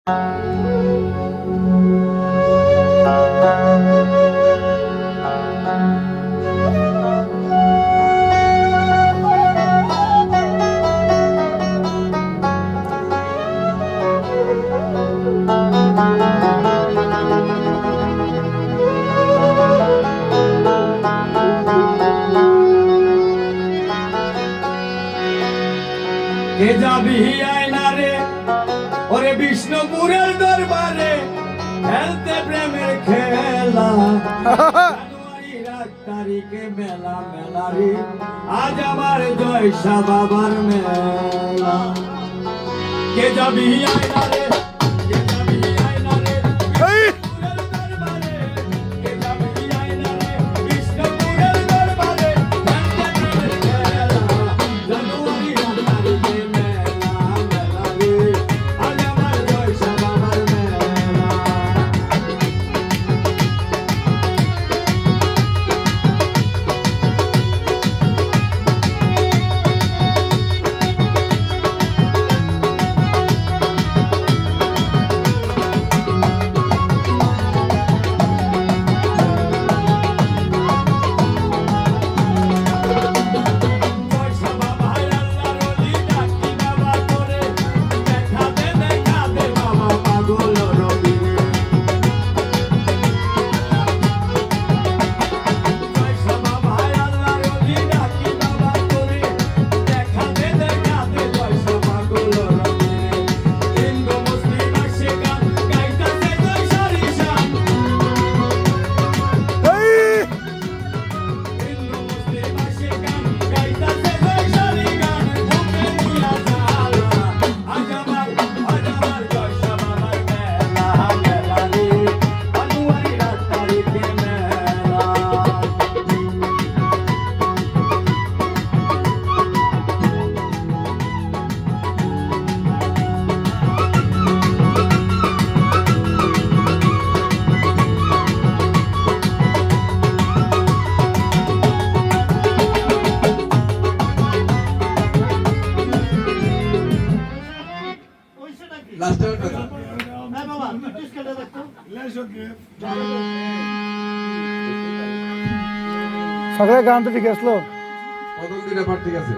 কে যাবি আয়না রে ওরে বিষ্ণুপুরের দরবারে খেলতে প্রেমের খেলা জানুয়ারির 8 তারিখে মেলা মেলা রে আজ আমার জয়সা বাবার মেলা। কে যাবি আয়না রে কে যাবি আয়না রে বিষ্ণুপুরের দরবারে কে যাবি আয়না রে বিষ্ণুপুরের দরবারে খেলতে প্রেমের খেলা জানুয়ারির 8 তারিখে সকালে গান তো ঠিক আসলো ঠিক আছে।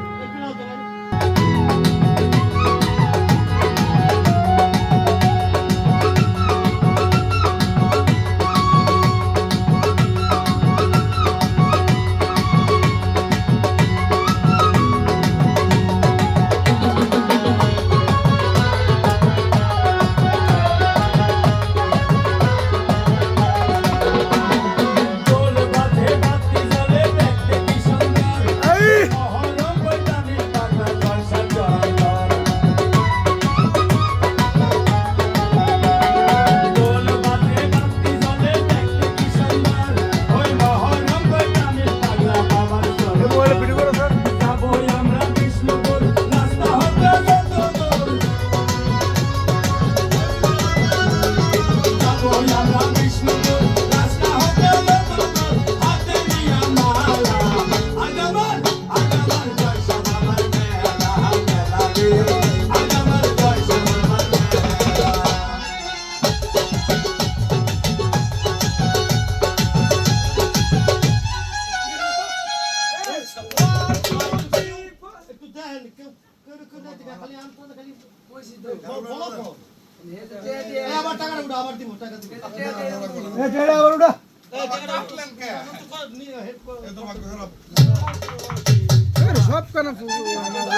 সব কেন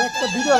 একটা ভিডিও